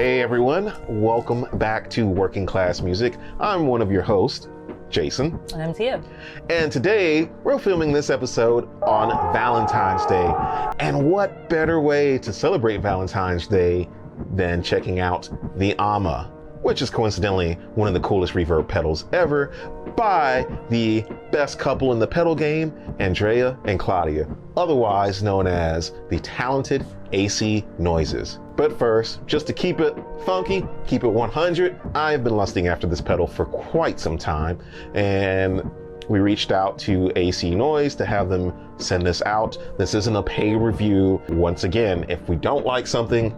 Hey everyone, welcome back to Working Class Music. I'm one of your hosts, Jason. And I'm Tia. And today we're filming this episode on Valentine's Day. And what better way to celebrate Valentine's Day than checking out the AMA, which is coincidentally one of the coolest reverb pedals ever by the best couple in the pedal game, Andrea and Claudia, otherwise known as the talented AC Noises. But first, just to keep it funky, keep it 100, I've been lusting after this pedal for quite some time, and we reached out to AC Noise to have them send this out. This isn't a paid review. Once again, if we don't like something,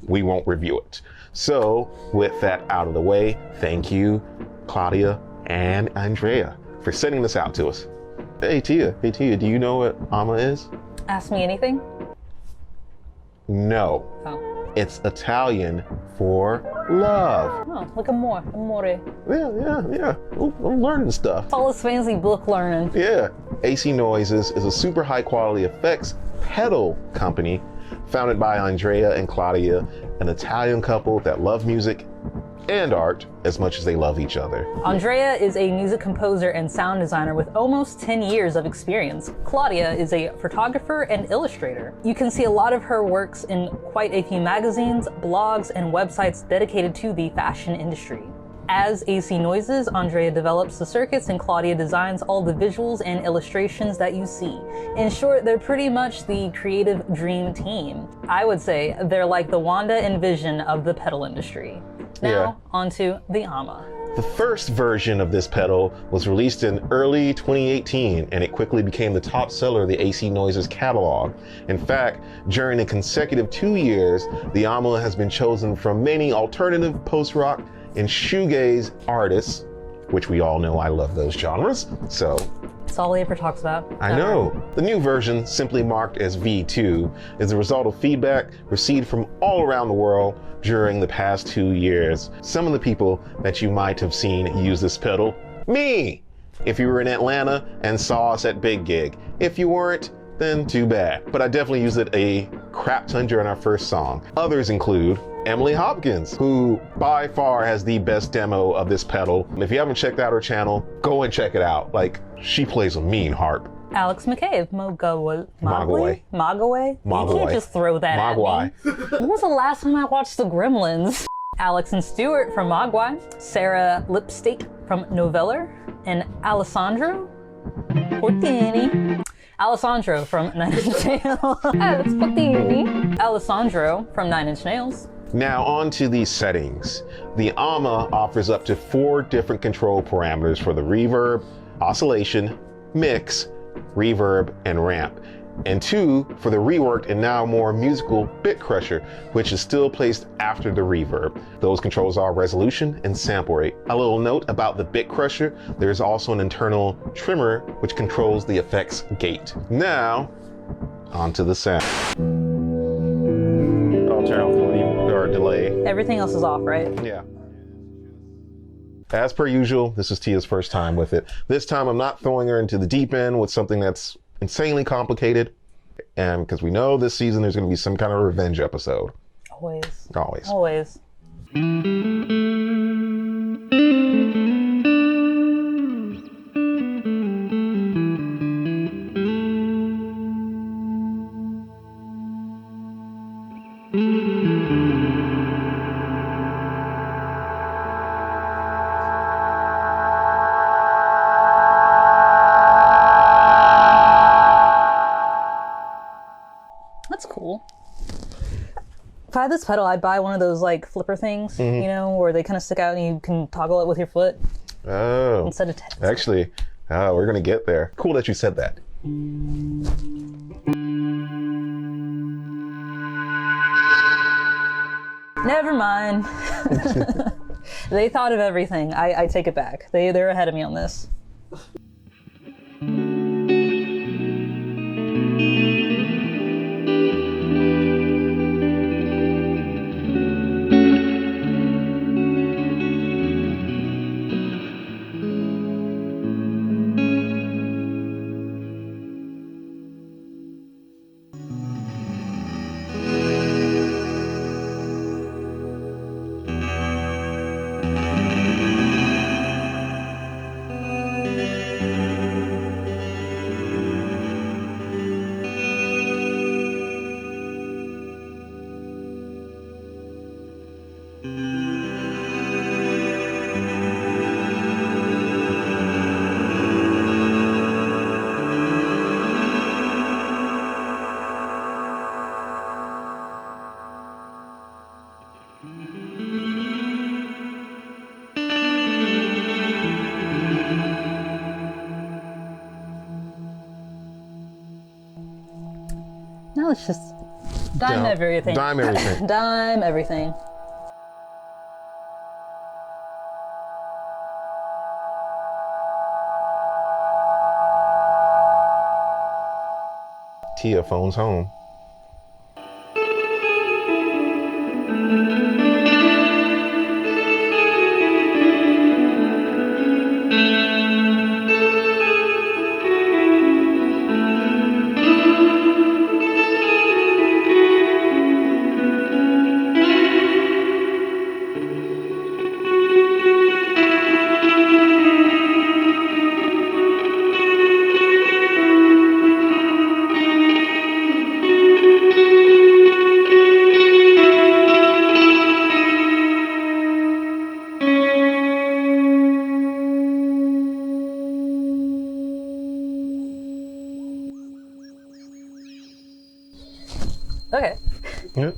we won't review it. So with that out of the way, thank you, Claudia and Andrea, for sending this out to us. Hey Tia, do you know what AMA is? Ask me anything? No. Oh. It's Italian for love. Oh, like amore. Yeah. Ooh, I'm learning stuff. It's all this fancy book learning. Yeah. AC Noises is a super high quality effects pedal company founded by Andrea and Claudia, an Italian couple that love music and art as much as they love each other. Andrea is a music composer and sound designer with almost 10 years of experience. Claudia is a photographer and illustrator. You can see a lot of her works in quite a few magazines, blogs, and websites dedicated to the fashion industry. As AC Noises, Andrea develops the circuits and Claudia designs all the visuals and illustrations that you see. In short, they're pretty much the creative dream team. I would say they're like the Wanda and Vision of the pedal industry. Now, onto the AMA. The first version of this pedal was released in early 2018, and it quickly became the top seller of the AC Noises catalog. In fact, during a consecutive 2 years, the AMA has been chosen from many alternative post-rock and shoegaze artists, which we all know I love those genres, so That's all he ever talks about. I know. The new version, simply marked as V2, is the result of feedback received from all around the world during the past 2 years. Some of the people that you might have seen use this pedal, me! If you were in Atlanta and saw us at Big Gig. If you weren't, then too bad. But I definitely used it a crap ton during our first song. Others include Emily Hopkins, who by far has the best demo of this pedal. If you haven't checked out her channel, go and check it out. Like, she plays a mean harp. Alex McCabe, Mogawai. Mogwai. You can't just throw that at me. When was the last time I watched The Gremlins? Alex and Stewart from Mogwai, Sarah Lipstick from Noveller, and Alessandro Portini. Alessandro from Nine Inch Nails. Alex Portini. Alessandro from Nine Inch Nails. Now on to the settings. The AMA offers up to 4 different control parameters for the reverb, oscillation, mix, reverb, and ramp, and 2 for the reworked and now more musical bit crusher, which is still placed after the reverb. Those controls are resolution and sample rate. A little note about the bit crusher, there's also an internal trimmer which controls the effects gate. Now, onto the sound. I'll turn off the delay. Everything else is off, right? Yeah. As per usual, this is Tia's first time with it. This time I'm not throwing her into the deep end with something that's insanely complicated, and because we know this season there's going to be some kind of revenge episode. Always. That's cool. If I had this pedal, I'd buy one of those like flipper things, you know, where they kind of stick out and you can toggle it with your foot. Oh. Instead of text. Actually, we're going to get there. Cool that you said that. Never mind. They thought of everything. I take it back. They're ahead of me on this. let's just dime everything. Dime everything. Dime everything. Tia phones home. Okay. Yep.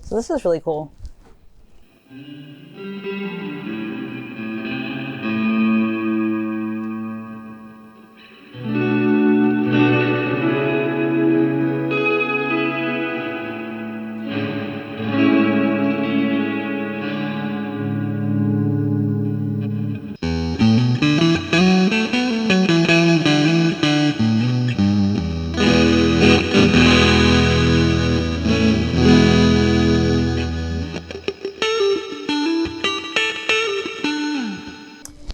So this is really cool.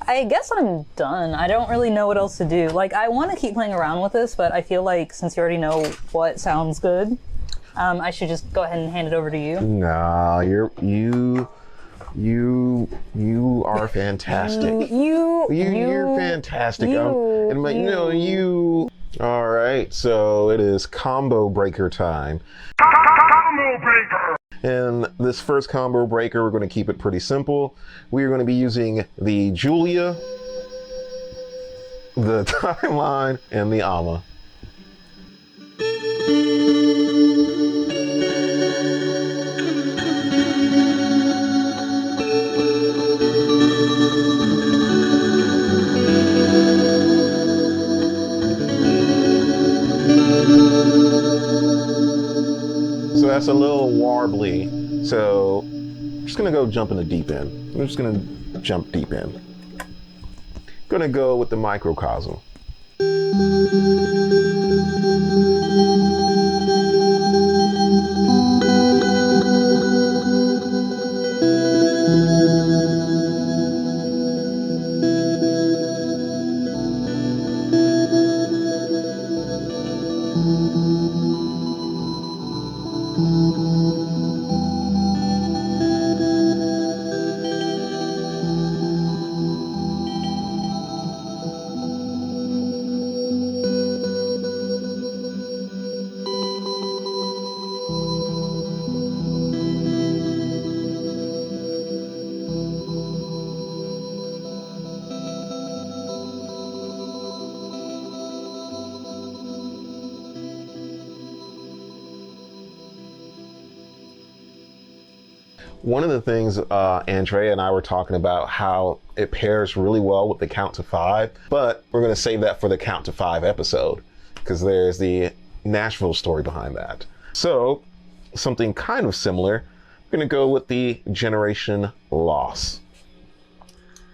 I guess I'm done. I don't really know what else to do. Like, I want to keep playing around with this, but I feel like since you already know what sounds good, I should just go ahead and hand it over to you. Nah, you are fantastic. You're fantastic. You. All right, so it is combo breaker time. Combo breaker. And this first combo breaker, we're going to keep it pretty simple. We are going to be using the Julia, the Timeline, and the Amma. So that's a little warbly. So I'm just gonna go jump in the deep end. I'm just gonna jump deep in. Gonna go with the microcosm. One of the things Andrea and I were talking about how it pairs really well with the Count to 5, but we're going to save that for the Count to 5 episode because there's the Nashville story behind that. So something kind of similar, I'm going to go with the Generation Loss.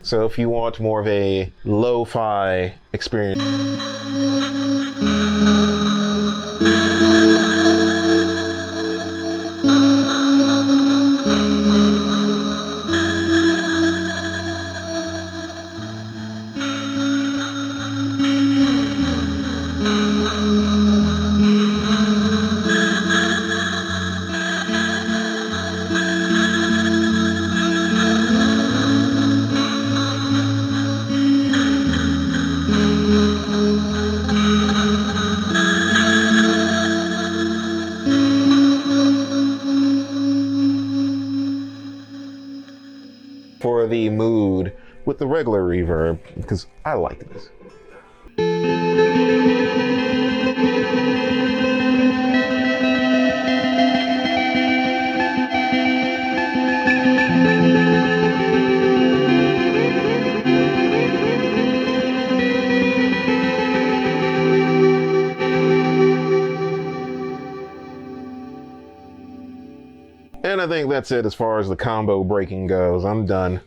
So if you want more of a lo-fi experience, the regular reverb because I like this. And I think that's it as far as the combo breaking goes. I'm done.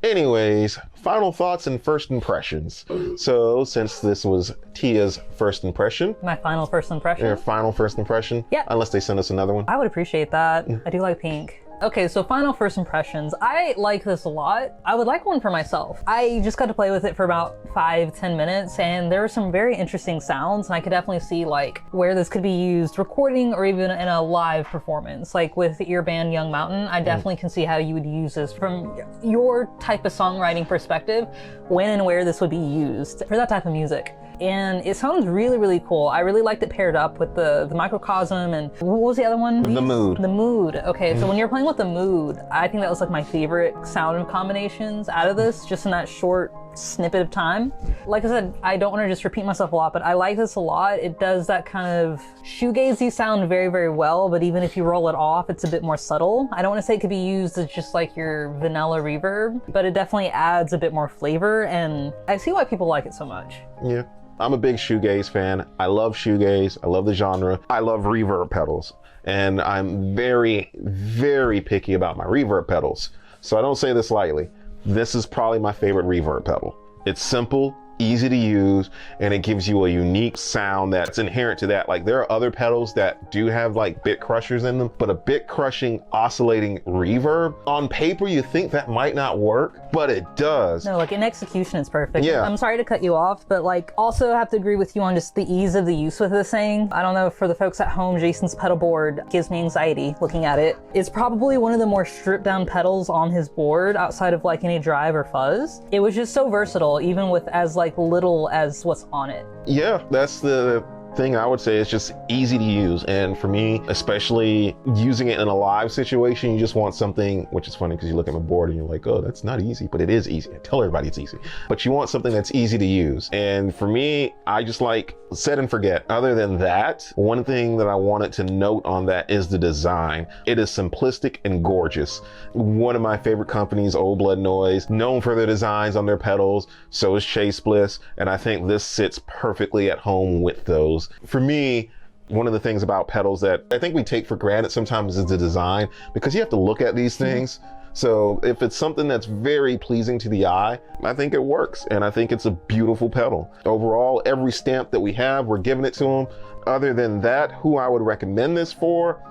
Anyways, final thoughts and first impressions. So, since this was Tia's first impression. My final first impression? Your final first impression? Yeah. Unless they send us another one. I would appreciate that. I do like pink. Okay, so final first impressions. I like this a lot. I would like one for myself. I just got to play with it for about 5-10 minutes, and there were some very interesting sounds, and I could definitely see like where this could be used recording or even in a live performance. Like with your band Young Mountain, I definitely can see how you would use this from your type of songwriting perspective, when and where this would be used for that type of music. And it sounds really, really cool. I really liked it paired up with the microcosm and what was the other one? The mood. The mood. Okay, so when you're playing with the mood, I think that was like my favorite sound combinations out of this, just in that short snippet of time. Like I said, I don't want to just repeat myself a lot, but I like this a lot. It does that kind of shoegazy sound very, very well, but even if you roll it off, it's a bit more subtle. I don't want to say it could be used as just like your vanilla reverb, but it definitely adds a bit more flavor, and I see why people like it so much. Yeah. I'm a big shoegaze fan. I love shoegaze. I love the genre. I love reverb pedals. And I'm very, very picky about my reverb pedals. So I don't say this lightly. This is probably my favorite reverb pedal. It's simple, easy to use, and it gives you a unique sound that's inherent to that. Like, there are other pedals that do have like bit crushers in them, but a bit crushing oscillating reverb, on paper you think that might not work, but it does. No, like in execution it's perfect. Yeah. I'm sorry to cut you off, but like also have to agree with you on just the ease of the use with this thing. I don't know, for the folks at home, Jason's pedal board gives me anxiety looking at it. It's probably one of the more stripped down pedals on his board outside of like any drive or fuzz. It was just so versatile, even with as like little as what's on it. Yeah, that's the thing I would say. It's just easy to use, and for me, especially using it in a live situation, you just want something, which is funny because you look at my board and you're like, oh, that's not easy, but it is easy. I tell everybody it's easy, but you want something that's easy to use. And for me, I just like set and forget. Other than that, one thing that I wanted to note on that is the design. It is simplistic and gorgeous. One of my favorite companies, Old Blood Noise, known for their designs on their pedals. So is Chase Bliss, and I think this sits perfectly at home with those. For me, one of the things about pedals that I think we take for granted sometimes is the design, because you have to look at these things. So if it's something that's very pleasing to the eye, I think it works, and I think it's a beautiful pedal. Overall, every stamp that we have, we're giving it to them. Other than that, who I would recommend this for,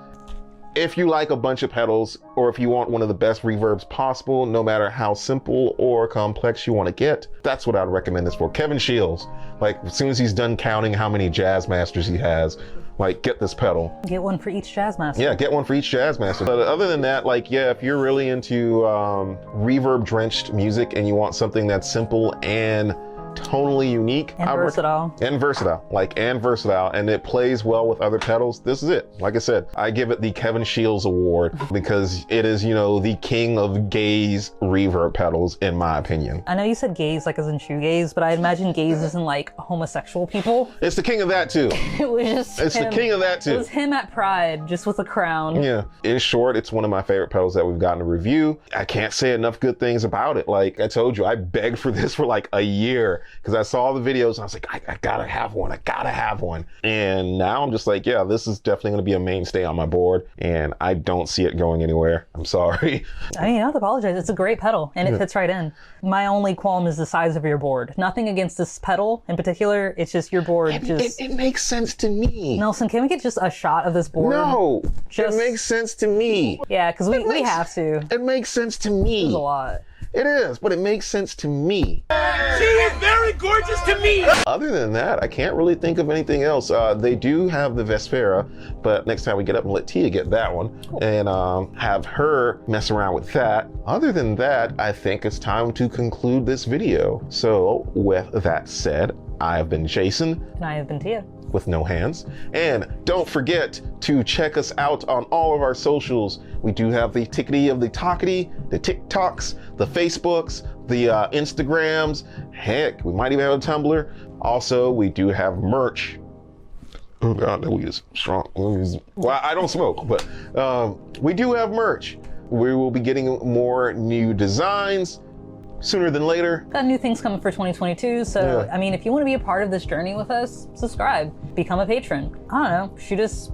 if you like a bunch of pedals, or if you want one of the best reverbs possible, no matter how simple or complex you want to get, that's what I'd recommend this for. Kevin Shields, like as soon as he's done counting how many Jazz Masters he has, like, get this pedal. Get one for each Jazz Master. Yeah, get one for each Jazz Master. But other than that, like, yeah, if you're really into reverb drenched music and you want something that's simple and tonally unique and versatile, and it plays well with other pedals, this is it. Like I said, I give it the Kevin Shields Award because it is, you know, the king of gaze reverb pedals, in my opinion. I know you said gaze like as in shoegaze, but I imagine gaze isn't like homosexual people. It's the king of that too. It was just it's him. The king of that too. It was him at Pride, just with a crown. Yeah. In short, it's one of my favorite pedals that we've gotten to review. I can't say enough good things about it. Like I told you, I begged for this for like a year because I saw the videos and I was like, I gotta have one. I gotta have one. And now I'm just like, yeah, this is definitely going to be a mainstay on my board, and I don't see it going anywhere. I'm sorry. I mean, you don't have to apologize. It's a great pedal, and it fits right in. My only qualm is the size of your board. Nothing against this pedal in particular. It's just your board. It makes sense to me. Nelson, can we get just a shot of this board? No, it makes sense to me. Yeah, because we have to. It makes sense to me. It's a lot. It is, but it makes sense to me. She is very gorgeous to me. Other than that, I can't really think of anything else. They do have the Vespera, but next time we get up and let Tia get that one, cool. And have her mess around with that. Other than that, I think it's time to conclude this video. So with that said, I have been Jason. And I have been Tia. with no hands. And don't forget to check us out on all of our socials. We do have the tickety of the talkity, the TikToks, the Facebooks, the Instagrams. Heck, we might even have a Tumblr. Also, we do have merch. Oh God, that weed is strong. Well, I don't smoke, but we do have merch. We will be getting more new designs sooner than later. Got new things coming for 2022, so Yeah. I mean, if you want to be a part of this journey with us, subscribe, become a patron. I don't know, shoot us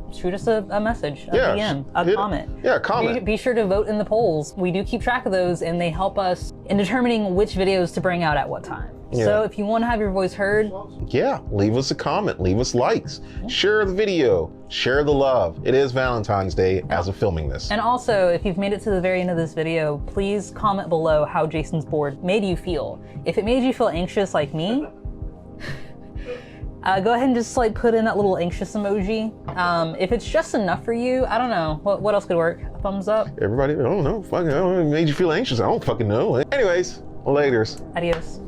a message, a DM, a comment. Yeah, comment. Be sure to vote in the polls. We do keep track of those, and they help us in determining which videos to bring out at what time. Yeah. So if you want to have your voice heard, Yeah, leave us a comment, leave us likes, share the video, share the love. It is Valentine's Day as of filming this. and also if you've made it to the very end of this video, please comment below how Jason's board made you feel. If it made you feel anxious like me, go ahead and just like put in that little anxious emoji. If it's just enough for you, I don't know. What else could work? A thumbs up? Everybody, I don't know, fucking, I don't know, it made you feel anxious. I don't fucking know. Anyways, laters. Adios.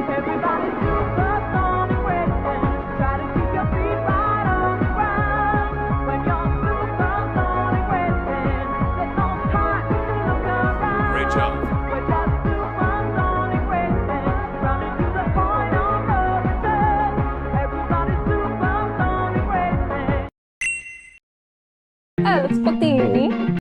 Everybody's supersonic racing. Try to keep your feet right on the ground. When you're supersonic racing, there's no time to look around. Great job. We're just supersonic racing, running to the point of no return. Everybody's supersonic racing. Let's put the